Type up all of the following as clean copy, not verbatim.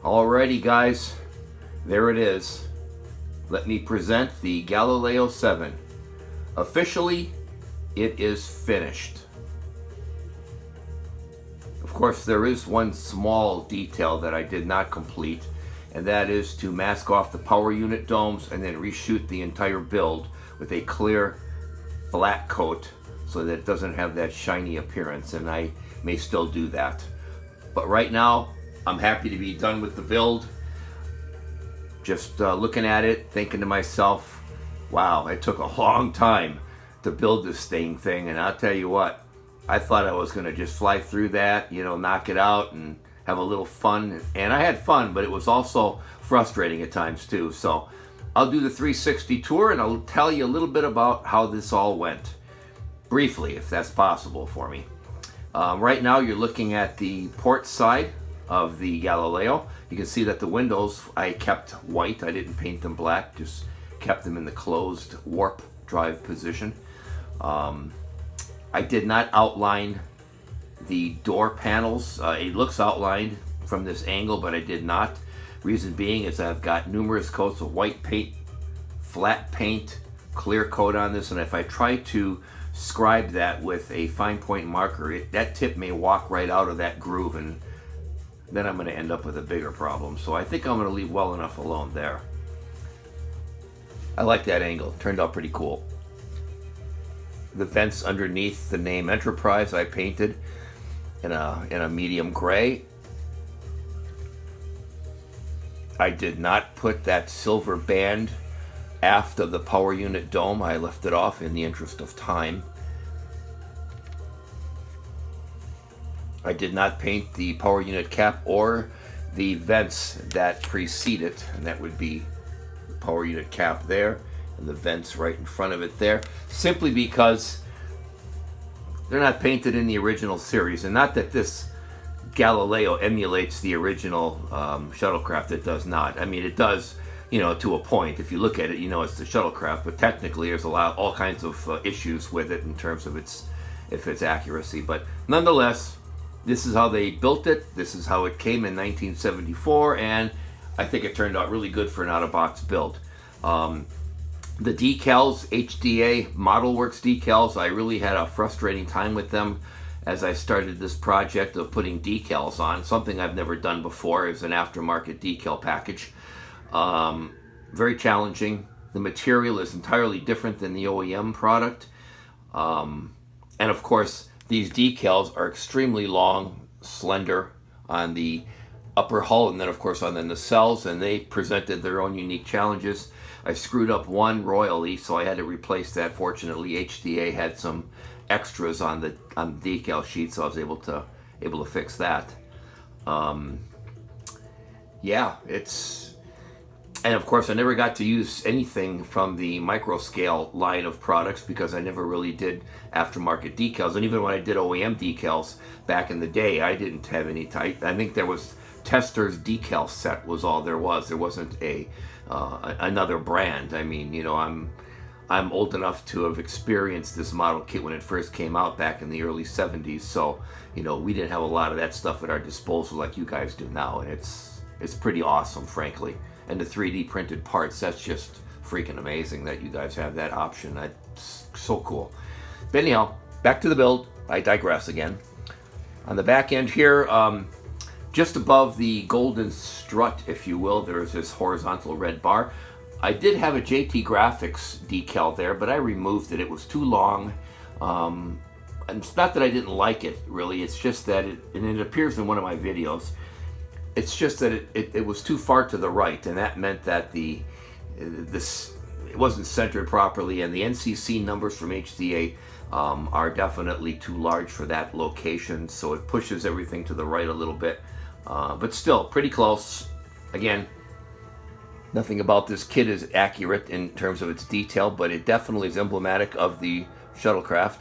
Alrighty guys, there it is. Let me present the Galileo 7. Officially, it is finished. Of course, there is one small detail that I did not complete, and that is to mask off the power unit domes and then reshoot the entire build with a clear flat coat so that it doesn't have that shiny appearance, and I may still do that. But right now, I'm happy to be done with the build. Just looking at it, thinking to myself, wow, it took a long time to build this thing, and I'll tell you what, I thought I was gonna just fly through that, knock it out and have a little fun. And I had fun, but it was also frustrating at times too. So I'll do the 360 tour and I'll tell you a little bit about how this all went. Briefly, if that's possible for me. Right now you're looking at the port side of the Galileo. You can see that the windows I kept white. I didn't paint them black, just kept them in the closed warp drive position. I did not outline the door panels. It looks outlined from this angle, but I did not. Reason being is I've got numerous coats of white paint, flat paint, clear coat on this, and if I try to scribe that with a fine point marker, that tip may walk right out of that groove, and then I'm going to end up with a bigger problem. So I think I'm going to leave well enough alone there. I like that angle. Turned out pretty cool. The vents underneath the name Enterprise I painted in a medium gray. I did not put that silver band aft of the power unit dome. I left it off in the interest of time. I did not paint the power unit cap or the vents that precede it, and that would be the power unit cap there and the vents right in front of it there, simply because they're not painted in the original series. And not that this Galileo emulates the original shuttlecraft. It does not. I mean, it does, to a point. If you look at it, it's the shuttlecraft, but technically there's all kinds of issues with it in terms of its accuracy. But nonetheless, this is how they built it. This is how it came in 1974, and I think it turned out really good for an out-of-box build. The decals, HDA ModelWorks decals, I really had a frustrating time with them as I started this project of putting decals on. Something I've never done before is an aftermarket decal package. Very challenging. The material is entirely different than the OEM product. And of course, these decals are extremely long, slender on the upper hull, and then of course on the nacelles, and they presented their own unique challenges. I screwed up one royally, so I had to replace that. Fortunately, HDA had some extras on the decal sheet, so I was able to fix that. Yeah, and of course I never got to use anything from the micro scale line of products because I never really did aftermarket decals. And even when I did OEM decals back in the day, I didn't have any type. I think there was Tester's decal set was all there was. There wasn't another brand. I mean, I'm old enough to have experienced this model kit when it first came out back in the early 70s. So, we didn't have a lot of that stuff at our disposal like you guys do now. And it's pretty awesome, frankly. And the 3D printed parts, that's just freaking amazing that you guys have that option. That's so cool. But anyhow, back to the build. I digress again. On the back end here, just above the golden strut, if you will, there's this horizontal red bar. I did have a JT Graphics decal there, but I removed it. It was too long. And it's not that I didn't like it, really. It's just that it appears in one of my videos. It's just that it was too far to the right, and that meant that it wasn't centered properly, and the NCC numbers from HDA are definitely too large for that location, so it pushes everything to the right a little bit. But still, pretty close. Again, nothing about this kit is accurate in terms of its detail, but it definitely is emblematic of the shuttlecraft.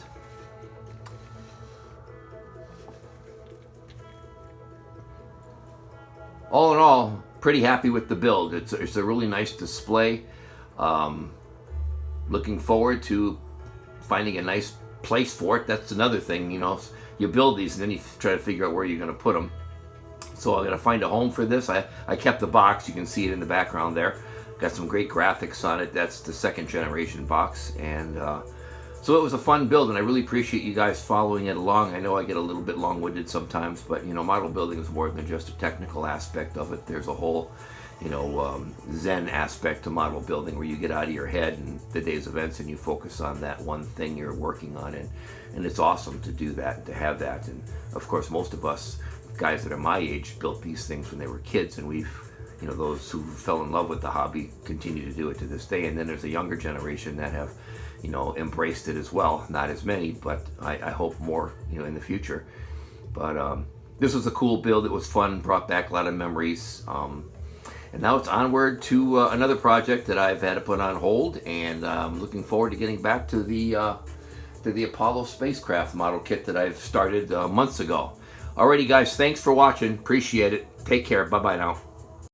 All in all, pretty happy with the build. It's a really nice display. Looking forward to finding a nice place for it. That's another thing, you build these and then you try to figure out where you're going to put them. So I'm going to find a home for this. I kept the box. You can see it in the background there. Got some great graphics on it. That's the 2nd generation box. And so it was a fun build, and I really appreciate you guys following it along. I know I get a little bit long-winded sometimes, but, you know, model building is more than just a technical aspect of it. There's a whole, you know, Zen aspect to model building where you get out of your head and the day's events and you focus on that one thing you're working on. And it's awesome to do that, to have that. And, of course, most of us guys that are my age built these things when they were kids, and we've, you know, those who fell in love with the hobby continue to do it to this day. And then there's a younger generation that have, you know, embraced it as well. Not as many, but I hope more, you know, in the future. But this was a cool build. It was fun, brought back a lot of memories. And now it's onward to another project that I've had to put on hold, and I'm looking forward to getting back to the Apollo spacecraft model kit that I've started months ago. Alrighty guys, thanks for watching. Appreciate it. Take care. Bye-bye now.